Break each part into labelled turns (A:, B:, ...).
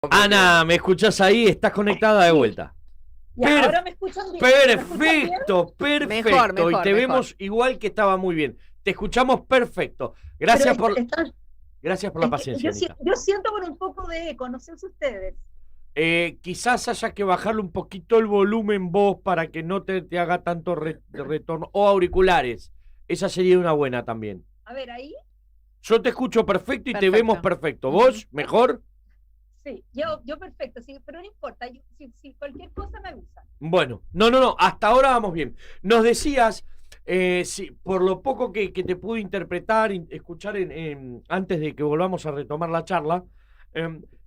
A: Ana, ¿me escuchás ahí? ¿Estás conectada de
B: Sí,
A: vuelta?
B: ya, ahora me escuchan bien. ¿Me escuchan bien?
A: Perfecto,
C: Mejor,
A: perfecto. Y
C: mejor,
A: te
C: mejor.
A: vemos igual que estaba muy bien. Te escuchamos perfecto.
B: Pero
A: Gracias por la
B: es que
A: paciencia, Anita.
B: yo siento con un poco de eco, no sé si ustedes.
A: Quizás haya que bajarle un poquito el volumen vos para que no te haga tanto retorno. O auriculares. Esa sería una buena también.
B: A ver, ahí.
A: Yo te escucho perfecto y te vemos
C: Perfecto.
A: perfecto.
C: Ujú.
A: ¿Vos? ¿Mejor?
B: Sí, yo perfecto, sí, pero no importa, si cualquier cosa me avisa.
A: Bueno, no, hasta ahora vamos bien. Nos decías, sí, por lo poco que te pude interpretar, escuchar antes de que volvamos a retomar la charla,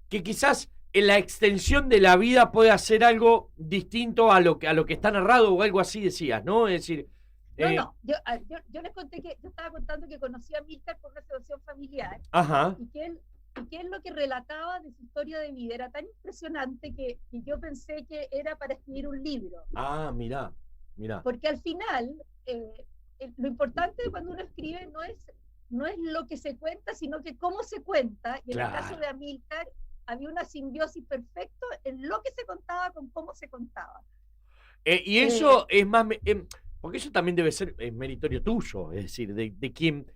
A: que quizás en la extensión de la vida puede hacer algo distinto a lo que está narrado o algo así decías, ¿no? Es decir,
B: No,
A: eh,
B: no, yo les conté que yo estaba contando que conocí a Milcar por una situación familiar
A: ajá,
B: y que él lo que relataba de su historia de vida era tan impresionante que yo pensé que era para escribir un libro.
A: mirá,
B: Porque al final, lo importante de cuando uno escribe no es lo que se cuenta, sino que cómo se cuenta. Y en el caso
A: claro.
B: de Amílcar, había una simbiosis perfecta en lo que se contaba con cómo se contaba.
A: Y
B: Eh,
A: eso es más, porque eso también debe ser meritorio tuyo, es decir, de quien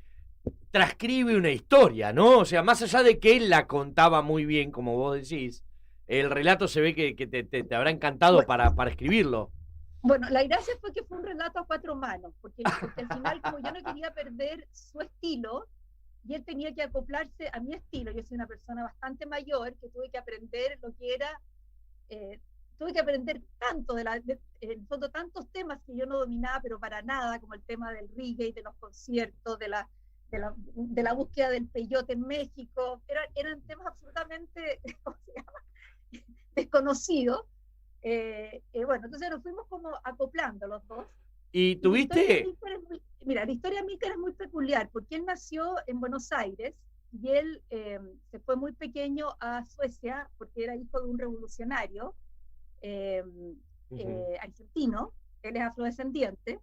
A: transcribe una historia, ¿no? O sea, más allá de que él la contaba muy bien, como vos decís, el relato se ve que te habrá encantado
B: bueno,
A: para escribirlo.
B: bueno, la gracia fue que fue un relato a cuatro manos, porque al final, como yo no quería perder su estilo, y él tenía que acoplarse a mi estilo. Yo soy una persona bastante mayor que tuve que aprender lo que era tuve que aprender tanto en el fondo tantos temas que yo no dominaba, pero para nada, como el tema del reggae, de los conciertos, de la búsqueda del peyote en México. Eran temas absolutamente desconocidos. Bueno, entonces nos fuimos como acoplando los dos.
A: Y
B: Y la historia de
A: tuviste,
B: Amílcar es muy, mira, la historia de Amílcar es muy peculiar, porque él nació en Buenos Aires y él se fue muy pequeño a Suecia porque era hijo de un revolucionario eh, argentino, él es afrodescendiente,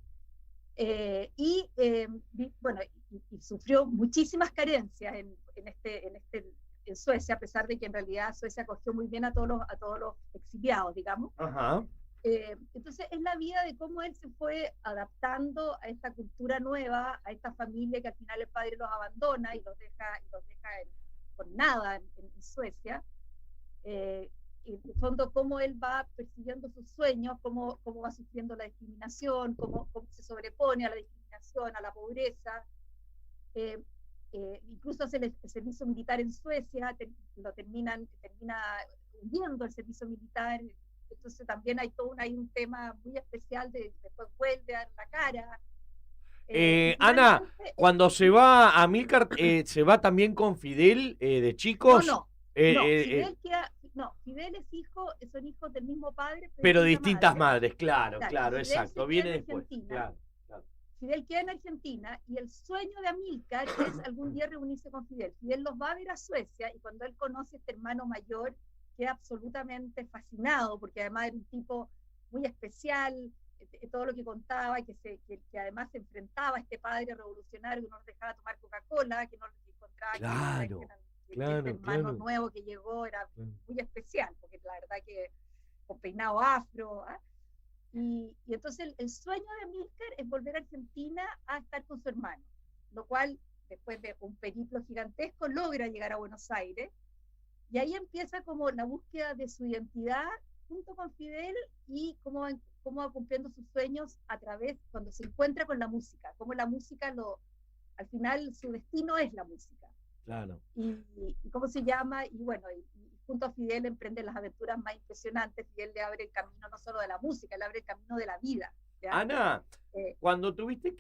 B: bueno, y sufrió muchísimas carencias en Suecia, a pesar de que en realidad Suecia acogió muy bien a a todos los exiliados, digamos.
A: ajá,
B: Entonces es la vida de cómo él se fue adaptando a esta cultura nueva, a esta familia que al final el padre los abandona y los deja con nada en Suecia. Y en el fondo cómo él va persiguiendo sus sueños, cómo va sufriendo la discriminación, cómo se sobrepone a la discriminación, a la pobreza. Eh, Incluso hace el servicio militar en Suecia, termina huyendo el servicio militar. Entonces también hay un tema muy especial de después vuelve a dar la cara. Y
A: Ana,
B: finalmente,
A: cuando se va a Milcar, ¿se va también con Fidel de
B: no,
A: chicos?
B: no, no,
A: Eh, eh, eh,
B: Fidel son hijos del mismo padre, pero
A: pero
B: distinta
A: distintas
B: madre.
A: madres, claro,
B: Claro,
A: claro,
B: Fidel
A: exacto,
B: se queda
A: viene
B: en
A: después,
B: Argentina,
A: claro, claro.
B: Fidel queda en Argentina y el sueño de Amílcar es algún día reunirse con Fidel. Fidel los va a ver a Suecia y cuando él conoce a este hermano mayor queda absolutamente fascinado porque además era un tipo muy especial, todo lo que contaba, que además se enfrentaba a este padre revolucionario que no nos dejaba tomar Coca-Cola, que no encontraba
A: Claro,
B: que este
A: claro,
B: hermano
A: claro.
B: nuevo que llegó era muy especial, porque la verdad que con peinado afro, ¿eh? Y entonces el sueño de Amílcar es volver a Argentina a estar con su hermano, lo cual después de un periplo gigantesco logra llegar a Buenos Aires y ahí empieza como la búsqueda de su identidad junto con Fidel y cómo va cumpliendo sus sueños a través, cuando se encuentra con la música, cómo la música al final su destino es la música.
A: Claro.
B: Y cómo se llama, y bueno, y junto a Fidel emprende las aventuras más impresionantes. Fidel le abre el camino no solo de la música, le abre el camino de la vida. ¿Ya?
A: Ana,
B: Eh,
A: cuando tuviste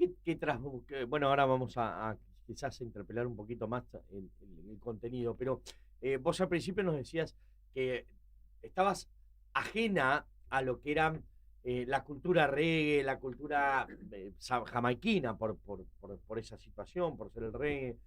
A: bueno, ahora vamos a quizás a interpelar un poquito más el contenido, pero vos al principio nos decías que estabas ajena a lo que era la cultura reggae, la cultura jamaiquina por esa situación, por ser el reggae.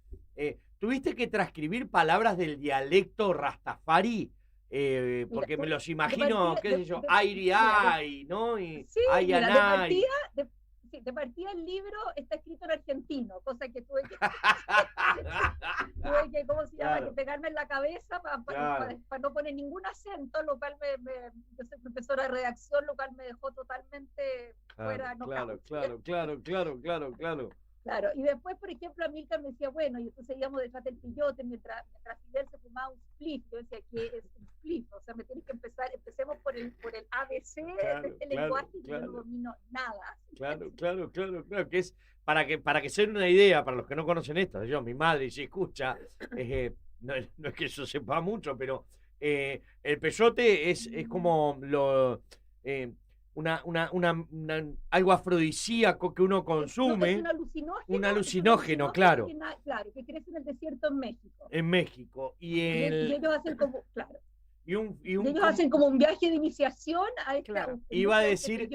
A: ¿Tuviste que transcribir palabras del dialecto rastafari?
B: Mira,
A: Porque me los
B: de
A: imagino,
B: partida,
A: qué sé yo,
B: mira,
A: Airi, ¿no? Y
B: sí,
A: Ay,
B: mira, de
A: Anay.
B: partida, sí, de partida el libro está escrito en argentino, cosa que tuve que, ¿cómo se llama?
A: Claro.
B: Que pegarme en la cabeza para
A: Claro.
B: no poner ningún acento, lo cual yo soy profesora de redacción, lo cual me dejó totalmente fuera,
A: Claro,
B: knockout.
A: claro.
B: Claro, y después, por ejemplo, Amílcar me decía, bueno, y entonces íbamos detrás del pillote mientras Fidel se fumaba un spliff. Yo decía, ¿qué es un spliff? O sea, me tienes que empecemos por el ABC de este lenguaje, y yo no domino nada.
A: Claro, que es para que se den una idea, para los que no conocen esto, mi madre si escucha, no es que yo sepa mucho, pero el peyote es como algo afrodisíaco que uno consume.
B: Es un
A: alucinógeno, claro.
B: Claro, que crece en el desierto en México.
A: En México.
B: Y ellos hacen como, claro.
A: Ellos
B: hacen como un viaje de iniciación a esta.
A: Claro. Iba a decir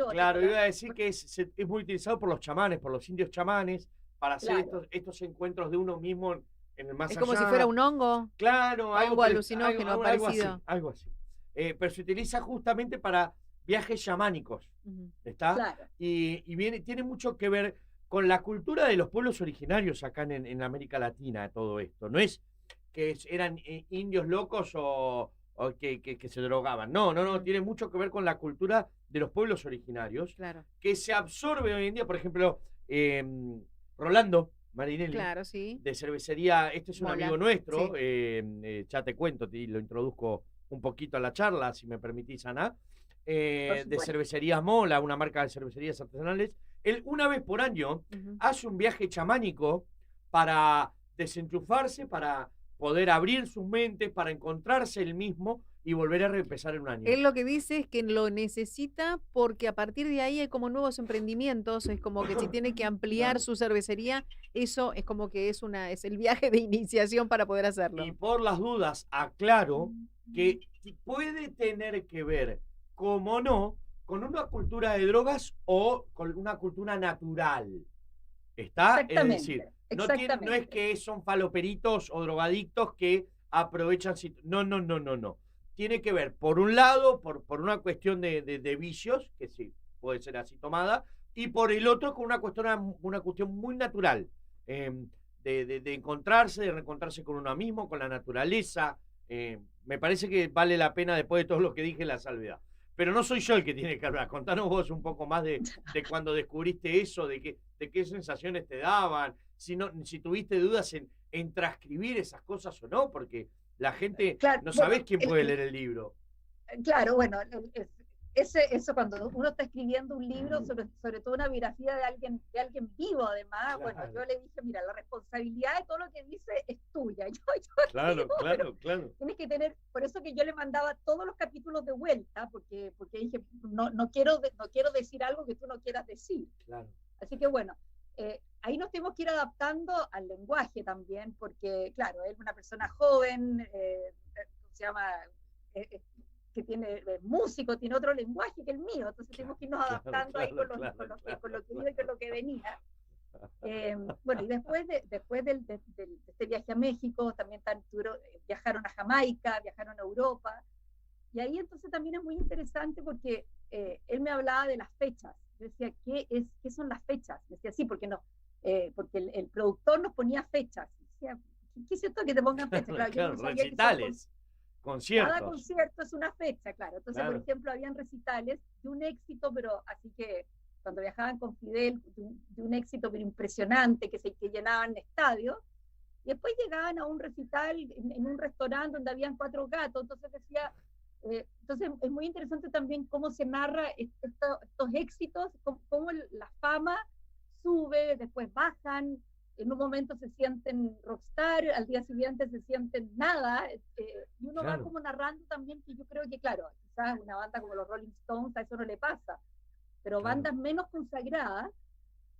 A: que es muy utilizado por los chamanes, por los indios chamanes, para hacer estos encuentros de uno mismo en el más allá.
C: Es como si fuera un hongo.
A: Claro,
C: algo alucinógeno, parecido.
A: Algo así. Pero se utiliza justamente para viajes chamánicos. ¿Está?
B: Claro.
A: Y tiene mucho que ver con la cultura de los pueblos originarios acá en América Latina, todo esto. No es que eran indios locos o que se drogaban. No, tiene mucho que ver con la cultura de los pueblos originarios,
C: claro,
A: que se absorbe hoy en día. Por ejemplo, Rolando Marinelli,
C: claro, sí,
A: de cervecería, este es un amigo nuestro,
C: sí.
A: ya te cuento, lo introduzco un poquito a la charla, si me permitís, Ana, de Cervecerías Mola, una marca de cervecerías artesanales. Él una vez por año hace un viaje chamánico para desenchufarse, para poder abrir sus mentes, para encontrarse él mismo y volver a reempezar en un año.
C: Él lo que dice es que lo necesita porque a partir de ahí hay como nuevos emprendimientos, es como que si tiene que ampliar su cervecería, eso es como que es el viaje de iniciación para poder hacerlo.
A: Y por las dudas, aclaro que puede tener que ver, como no, con una cultura de drogas o con una cultura natural. ¿Está? Es decir, no es que son faloperitos o drogadictos que aprovechan. No. Tiene que ver, por un lado, por una cuestión de vicios, que sí, puede ser así tomada, y por el otro, con una cuestión muy natural, de encontrarse, de reencontrarse con uno mismo, con la naturaleza. Me parece que vale la pena, después de todo lo que dije, la salvedad. Pero no soy yo el que tiene que hablar. Contanos vos un poco más de cuando descubriste eso, de qué sensaciones te daban, si tuviste dudas en transcribir esas cosas o no, porque la gente no sabés quién puede leer el libro.
B: Claro, bueno, eso cuando uno está escribiendo un libro, sobre todo una biografía de alguien vivo además, bueno, yo le dije, mira, la responsabilidad de todo lo que dice es tuya.
A: Claro.
B: Tienes que tener, por eso que yo le mandaba todos los capítulos de vuelta, porque dije, no quiero decir algo que tú no quieras decir.
A: Claro.
B: Así que bueno, ahí nos tenemos que ir adaptando al lenguaje también, porque claro, él es una persona joven, se llama... que tiene músico, tiene otro lenguaje que el mío, entonces tenemos que irnos adaptando ahí con lo que iba y con lo que venía. Bueno, y después de este viaje a México, también viajaron a Jamaica, viajaron a Europa, y ahí entonces también es muy interesante porque él me hablaba de las fechas. Yo decía, ¿qué son las fechas? Decía, sí, porque el productor nos ponía fechas. Decía, ¿qué es esto que te pongan fechas?
A: Claro,
B: yo no sabía
A: recitales. Conciertos.
B: Cada concierto es una fecha, claro. Entonces, por ejemplo, habían recitales de un éxito, pero así que cuando viajaban con Fidel, de un éxito pero impresionante, que llenaban estadios, y después llegaban a un recital en un restaurante donde habían 4 gatos, entonces decía, entonces es muy interesante también cómo se narra estos éxitos, cómo la fama sube, después bajan, en un momento se sienten rockstar, al día siguiente se sienten nada, y uno va como narrando también, que yo creo que, claro, quizás una banda como los Rolling Stones a eso no le pasa, pero bandas menos consagradas,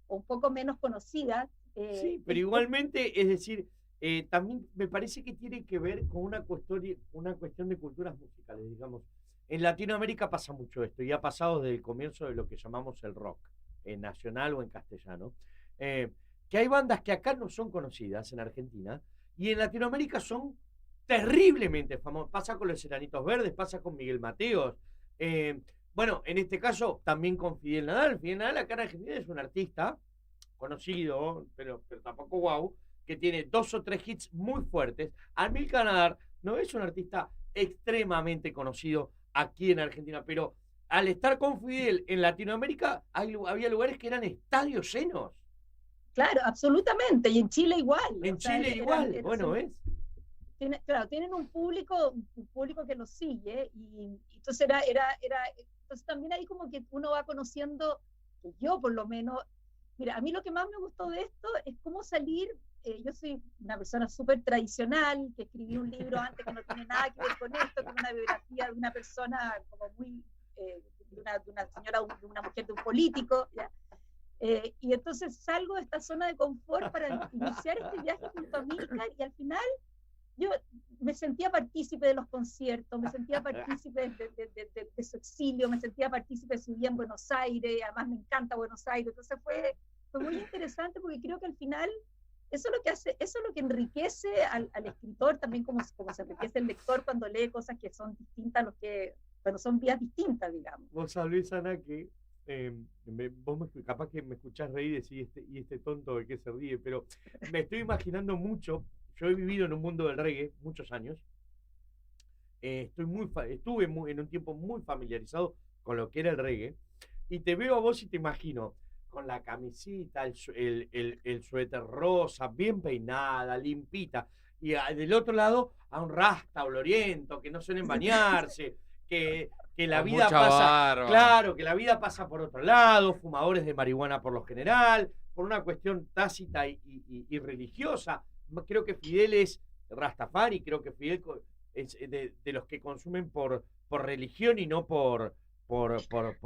B: o un poco menos conocidas.
A: Sí, pero igualmente, es decir, también me parece que tiene que ver con una cuestión de culturas musicales, digamos. En Latinoamérica pasa mucho esto, y ha pasado desde el comienzo de lo que llamamos el rock, en nacional o en castellano, que hay bandas que acá no son conocidas en Argentina y en Latinoamérica son terriblemente famosas. Pasa con los Enanitos Verdes, pasa con Miguel Mateos. Bueno, en este caso también con Fidel Nadal. Fidel Nadal acá en Argentina es un artista conocido, pero tampoco guau, que tiene 2 o 3 hits muy fuertes. Amilcar Nadal no es un artista extremadamente conocido aquí en Argentina, pero al estar con Fidel en Latinoamérica había lugares que eran estadios llenos.
B: Claro, absolutamente. Y en Chile igual.
A: En
B: O sea,
A: Chile igual, bueno, ¿ves?
B: Claro, tienen un público que los sigue y entonces entonces también ahí como que uno va conociendo, que yo por lo menos, mira, a mí lo que más me gustó de esto es cómo salir. Yo soy una persona súper tradicional, que escribí un libro antes que no tiene nada que ver con esto, que es una biografía de una persona como muy, de una señora, de una mujer, de un político, ¿ya? Y entonces salgo de esta zona de confort para iniciar este viaje junto a Amilcar y al final yo me sentía partícipe de los conciertos, me sentía partícipe de su exilio, me sentía partícipe de su vida en Buenos Aires, además me encanta Buenos Aires, entonces fue muy interesante porque creo que al final eso es lo que hace, eso es lo que enriquece al escritor, también como se enriquece el lector cuando lee cosas que son distintas a los que, cuando son vías distintas, digamos.
A: Vos sabés, Ana, que capaz que me escuchás reír y decís, este tonto de qué se ríe, pero me estoy imaginando mucho. Yo he vivido en un mundo del reggae muchos años. Estuve en un tiempo muy familiarizado con lo que era el reggae. Y te veo a vos y te imagino con la camisita, el suéter rosa, bien peinada, limpita. Y del otro lado a un rasta oloriento, que no suelen bañarse, que la
D: Con
A: vida
D: mucha
A: pasa,
D: barba.
A: claro, que la vida pasa por otro lado, fumadores de marihuana por lo general, por una cuestión tácita y religiosa. Creo que Fidel es Rastafari, creo que Fidel es de los que consumen por religión y no por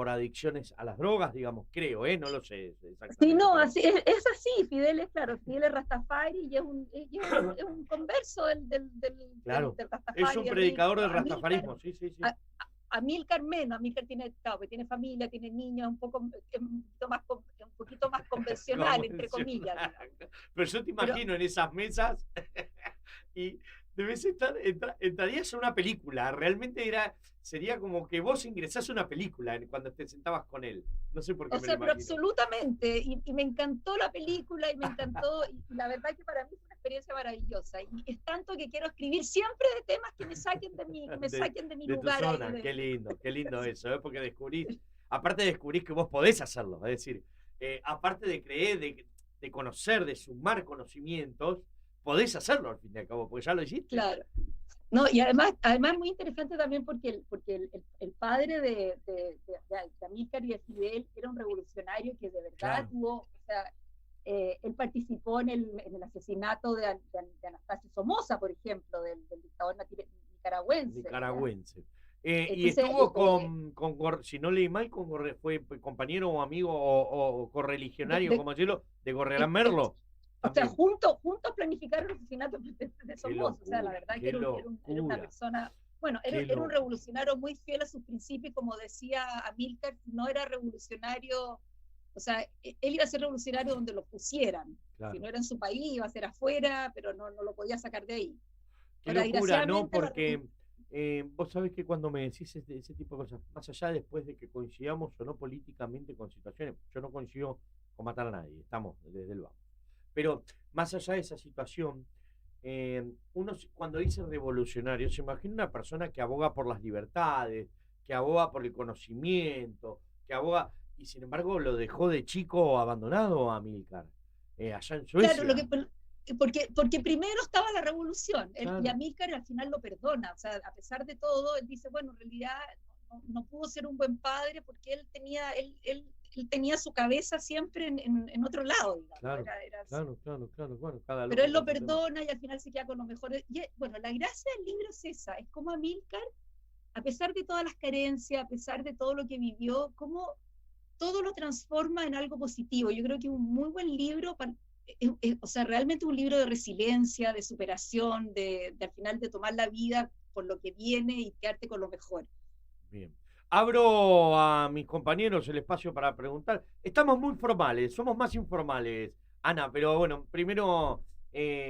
A: adicciones a las drogas, digamos, creo, no lo sé exactamente.
B: Sí, no, así, es así, Fidel es, claro, Fidel es Rastafari y es un converso
A: claro,
B: del Rastafari.
A: Es un predicador del rastafarismo, sí.
B: Amilcar menos, Amilcar tiene familia, tiene niños, un poquito más convencional, entre comillas. Digamos.
A: Pero yo te imagino en esas mesas y debes entrarías a una película, realmente sería como que vos ingresás a una película cuando te sentabas con él. No sé por qué. O sea,
B: pero absolutamente, y me encantó la película y me encantó, y la verdad que para mí fue una experiencia maravillosa, y es tanto que quiero escribir siempre de temas que me saquen de mi lugar.
A: Tu zona. Qué lindo eso, porque aparte descubrís que vos podés hacerlo, es decir, aparte de creer, de conocer, de sumar conocimientos, podés hacerlo al fin y al cabo, porque ya lo hiciste.
B: Claro. No, y además muy interesante también porque el padre de Amilcar y de Fidel era un revolucionario que de verdad
A: claro.
B: tuvo, o sea, él participó en el asesinato de Anastasio Somoza, por ejemplo, del dictador nicaragüense.
A: Y estuvo con, si no leí mal, fue compañero o amigo o correligionario, como decirlo, de Gorriarán Merlo.
B: O sea, juntos planificaron el asesinato de Somoza. O sea, la verdad que era una persona, bueno, era un revolucionario muy fiel a sus principios, como decía Amilcar, no era revolucionario, o sea, él iba a ser revolucionario donde lo pusieran. Claro. Si no era en su país, iba a ser afuera, pero no lo podía sacar de ahí.
A: Qué locura, ¿no? Porque vos sabés que cuando me decís ese tipo de cosas, más allá después de que coincidamos o no políticamente con situaciones, yo no coincido con matar a nadie, estamos desde el vamos. Pero más allá de esa situación, uno cuando dice revolucionario se imagina una persona que aboga por las libertades, que aboga por el conocimiento, que aboga, y sin embargo lo dejó de chico abandonado a Amilcar, allá en Suecia.
B: Claro, porque primero estaba la revolución, claro. Y Amilcar al final lo perdona, o sea, a pesar de todo, él dice, bueno, en realidad no pudo ser un buen padre porque él tenía su cabeza siempre en otro lado, digamos.
A: Claro, claro. Bueno,
B: pero él lo perdona y al final se queda con lo mejor. Y, bueno, la gracia del libro es esa, es como Amilcar, a pesar de todas las carencias, a pesar de todo lo que vivió, cómo todo lo transforma en algo positivo. Yo creo que es un muy buen libro, o sea, realmente un libro de resiliencia, de superación, de al final de tomar la vida por lo que viene y quedarte con lo mejor.
A: Bien. Abro a mis compañeros el espacio para preguntar. Estamos muy formales, somos más informales, Ana, pero bueno, primero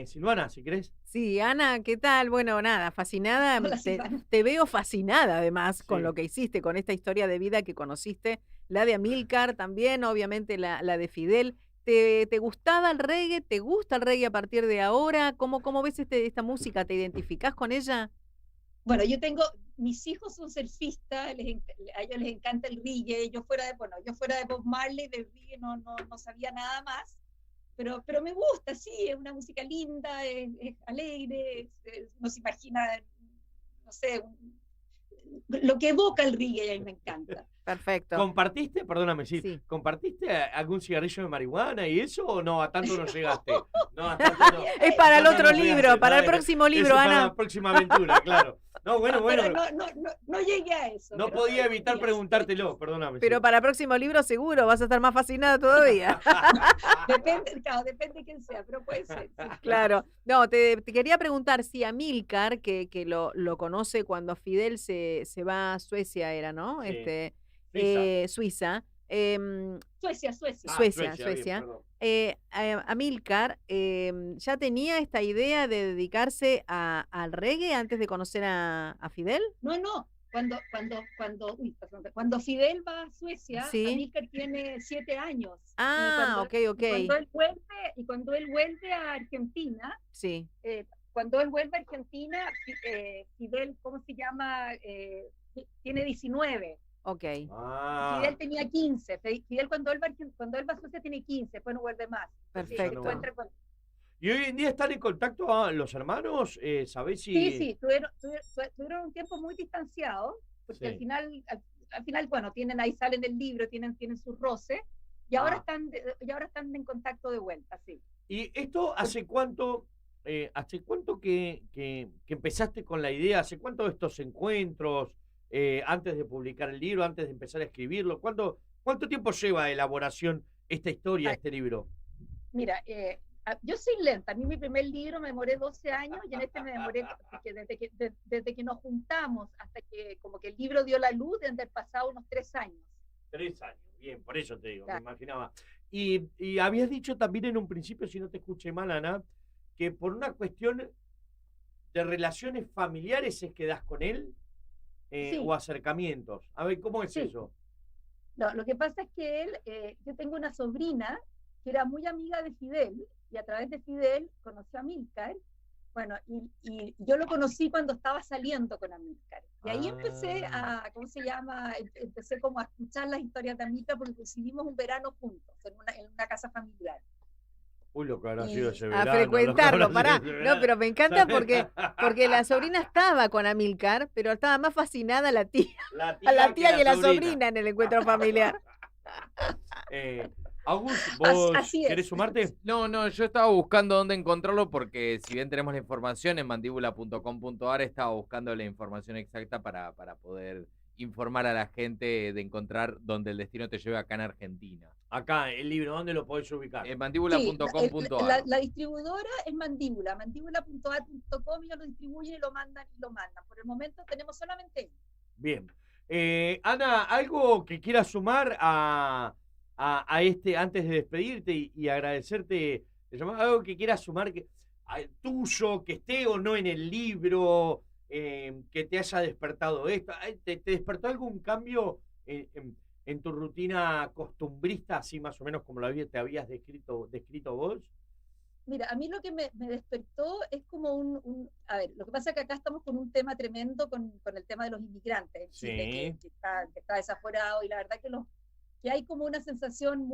A: Silvana, si querés.
C: Sí, Ana, ¿qué tal? Bueno, nada, fascinada.
B: Hola,
C: Te,
B: Silvana.
C: te veo fascinada además con
A: Sí.
C: lo que hiciste, con esta historia de vida que conociste, la de Amílcar también, obviamente la de Fidel. ¿Te gustaba el reggae? ¿Te gusta el reggae a partir de ahora? ¿Cómo ves esta música? ¿Te identificás con ella?
B: Bueno, mis hijos son surfistas, a ellos les encanta el reggae. Yo fuera de Bob Marley, del reggae no sabía nada más. Pero me gusta, sí, es una música linda, es alegre, no se imagina, no sé, lo que evoca el reggae, a mí me encanta.
C: Perfecto.
A: ¿Compartiste, perdóname,
C: Sí.
A: ¿compartiste algún cigarrillo de marihuana y eso o no? A tanto no llegaste. No, a tanto no.
C: Es para el
A: No, no,
C: otro
A: no
C: libro,
A: llegaste.
C: para
A: No,
C: el próximo
A: ese
C: libro,
A: es para
C: Ana.
A: la próxima aventura, claro. No, bueno.
B: Pero no llegué a eso.
A: No
B: pero
A: podía evitar
B: sí,
A: preguntártelo, perdóname.
C: Pero para el próximo libro seguro vas a estar más fascinada todavía.
B: depende de quién sea, pero puede ser. Sí.
C: Claro. No, te quería preguntar si Amílcar, que lo conoce cuando Fidel se va a Suecia, era, ¿no?
A: Sí.
C: Suiza.
B: Suecia.
C: Suecia.
A: perdón.
C: Amílcar ya tenía esta idea de dedicarse al reggae antes de conocer a Fidel.
B: No. Cuando Fidel va a Suecia,
C: Sí.
B: Amílcar tiene 7 años.
C: Ah, ok.
B: Y cuando él vuelve a Argentina,
C: Sí.
B: Fidel, ¿cómo se llama? Tiene 19.
C: Ok.
B: Fidel tenía 15. Fidel cuando él va a Suecia tiene 15, después no vuelve más.
C: Perfecto.
A: ¿Y hoy en día están en contacto los hermanos? ¿Sabés si...?
B: Sí, tuvieron un tiempo muy distanciados, porque
A: Sí.
B: al final, bueno, ahí salen del libro, tienen sus roces, y ahora están en contacto de vuelta, sí.
A: ¿Y esto hace cuánto que empezaste con la idea? ¿Hace cuánto estos encuentros? Antes de publicar el libro, antes de empezar a escribirlo. ¿Cuánto tiempo lleva de elaboración esta historia, este libro?
B: Mira, yo soy lenta. A mí mi primer libro me demoré 12 años y en este me demoré, porque desde que nos juntamos hasta que como que el libro dio la luz, deben haber pasado unos 3 años.
A: 3 años, bien, por eso te digo,
B: Claro.
A: me imaginaba. Y habías dicho también en un principio, si no te escuché mal, Ana, que por una cuestión de relaciones familiares es que das con él,
B: Sí.
A: o acercamientos. A ver, ¿cómo es
B: Sí.
A: eso?
B: No, lo que pasa es que yo tengo una sobrina que era muy amiga de Fidel, y a través de Fidel conoció a Amílcar. Bueno, y yo lo conocí cuando estaba saliendo con Amílcar. Y ahí empecé ¿cómo se llama? Empecé como a escuchar las historias de Amílcar, porque coincidimos un verano juntos, en una casa familiar.
A: Uy, lo que habrá
B: Y-
A: sido ese
C: A
A: verano. lo que
C: frecuentarlo,
A: habrá
C: pará.
A: sido ese
C: No,
A: verano.
C: pero me encanta porque la sobrina estaba con Amílcar, pero estaba más fascinada la tía, a la tía que la sobrina en el encuentro familiar.
A: August, ¿vos
B: Así es.
A: querés sumarte?
D: No, yo estaba buscando dónde encontrarlo porque si bien tenemos la información en mandíbula.com.ar, estaba buscando la información exacta para poder informar a la gente de encontrar donde el destino te lleve acá en Argentina.
A: Acá, el libro, ¿dónde lo podés ubicar?
D: En
B: Sí,
D: mandíbula.com.ar.
B: la distribuidora es Mandíbula, mandíbula.ar.com, ellos lo distribuyen y lo mandan. Por el momento tenemos solamente él.
A: Bien. Ana, ¿algo que quieras sumar a este, antes de despedirte y agradecerte, algo que quieras sumar tuyo, que esté o no en el libro, que te haya despertado esto? ¿Te despertó algún cambio en tu rutina costumbrista, así más o menos como te habías descrito vos?
B: Mira, a mí lo que me despertó es como a ver, lo que pasa es que acá estamos con un tema tremendo con el tema de los inmigrantes en Chile,
A: Sí.
B: que está desaforado, y la verdad que hay como una sensación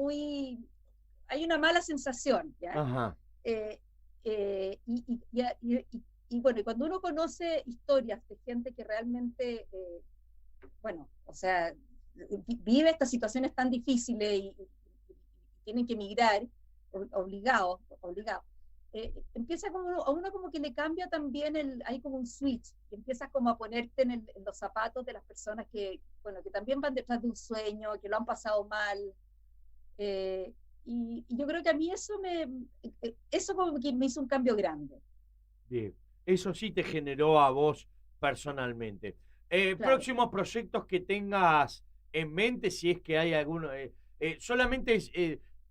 B: hay una mala sensación, ¿ya?
A: Ajá.
B: Y bueno, y cuando uno conoce historias de gente que realmente, bueno, o sea, vive estas situaciones tan difíciles y tienen que emigrar, obligados, empieza como a uno como que le cambia también hay como un switch, que empiezas como a ponerte en los zapatos de las personas que también van detrás de un sueño, que lo han pasado mal. Y yo creo que a mí eso como que me hizo un cambio grande.
A: Bien. Eso sí te generó a vos personalmente.
B: Claro.
A: Próximos proyectos que tengas en mente, si es que hay alguno. Solamente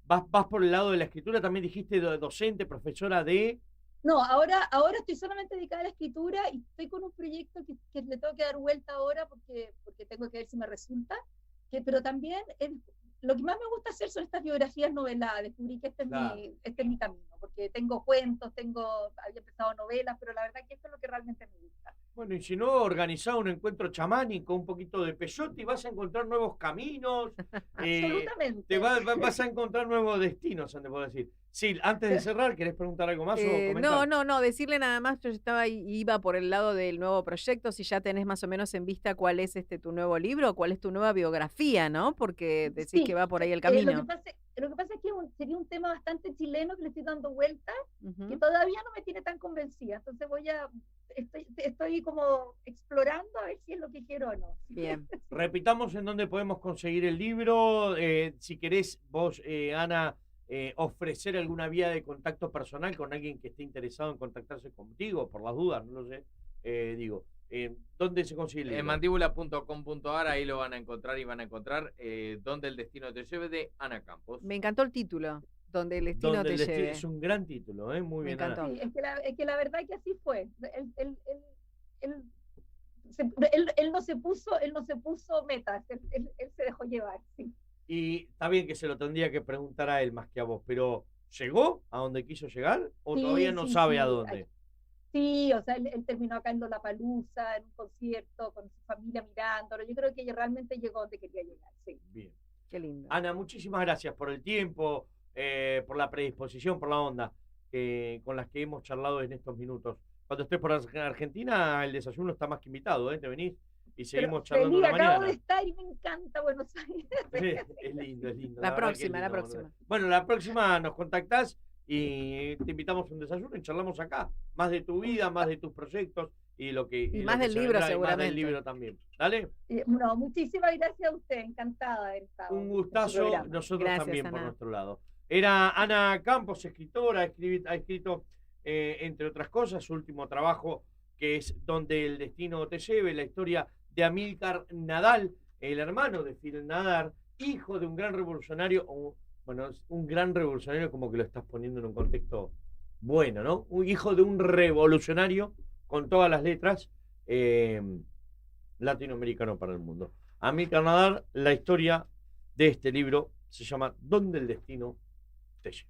A: vas por el lado de la escritura, también dijiste docente, profesora de...
B: No, ahora estoy solamente dedicada a la escritura y estoy con un proyecto que le tengo que dar vuelta ahora porque tengo que ver si me resulta, pero también lo que más me gusta hacer son estas biografías noveladas. Descubrí que
A: Claro.
B: este es mi camino, porque tengo cuentos, había empezado novelas, pero la verdad que esto es lo que realmente me gusta.
A: Bueno, y si no, organizá un encuentro chamánico, un poquito de peyote y vas a encontrar nuevos caminos.
B: Absolutamente.
A: Vas a encontrar nuevos destinos, te puedo decir. Sí, antes de cerrar, ¿querés preguntar algo más o comentar?
C: No, decirle nada más, yo iba por el lado del nuevo proyecto, si ya tenés más o menos en vista cuál es tu nuevo libro, cuál es tu nueva biografía, ¿no? Porque decís
B: Sí,
C: que va por ahí el
B: lo que
C: camino.
B: pasa es que sería un tema bastante chileno que le estoy dando vuelta, que
C: Ujú.
B: todavía no me tiene tan convencida. Entonces estoy como explorando a ver si es lo que quiero o no.
C: Bien.
A: Repitamos en dónde podemos conseguir el libro. Si querés vos, Ana, ofrecer alguna vía de contacto personal con alguien que esté interesado en contactarse contigo, por las dudas, no lo sé. ¿Dónde se consigue el
D: En
A: libro?
D: mandíbula.com.ar, ahí lo van a encontrar y van a encontrar Donde el destino te lleve, de Ana Campos.
C: Me encantó el título, Donde el destino
A: Donde
C: te
A: el destino
C: lleve.
A: es un gran título, muy
C: Me
A: bien, Ana.
C: encantó.
B: Sí, es que la verdad que así fue. Él no se puso metas, él se dejó llevar. Sí.
A: Y está bien que se lo tendría que preguntar a él más que a vos, pero ¿llegó a donde quiso llegar o todavía no sabe a dónde?
B: Sí, o sea, él terminó acá en Lollapalooza, en un concierto, con su familia mirándolo. Yo creo que realmente llegó donde quería llegar, sí.
A: Bien.
C: Qué lindo.
A: Ana, muchísimas gracias por el tiempo, por la predisposición, por la onda con las que hemos charlado en estos minutos. Cuando estés por Argentina, el desayuno está más que invitado, Te venís y seguimos charlando
B: feliz,
A: una
B: acabo
A: mañana.
B: de estar y me encanta Buenos Aires.
A: Es lindo, es lindo.
C: La
A: verdad que es
C: próxima,
A: lindo,
C: la próxima.
A: Bueno, la próxima nos contactás y te invitamos a un desayuno y charlamos acá. Más de tu vida, más de tus proyectos y lo que.
C: Y
A: lo
C: más
A: que
C: del
A: se
C: libro,
A: vendrá, y más del
C: seguramente.
A: libro también. ¿Dale?
B: No, muchísimas gracias a usted, encantada de haber estado.
A: Un
B: en su
A: gustazo,
B: programa.
A: nosotros
C: Gracias,
A: también por
C: Ana.
A: nuestro lado. Era Ana Campos, escritora, ha escrito, entre otras cosas, su último trabajo, que es Donde el destino te lleve, la historia de Amílcar Nadal, el hermano de Phil Nadal, hijo de un gran revolucionario, bueno, un gran revolucionario como que lo estás poniendo en un contexto bueno, ¿no? Un hijo de un revolucionario con todas las letras, latinoamericano para el mundo. Amílcar Nadal, la historia de este libro se llama Donde el destino te lleve.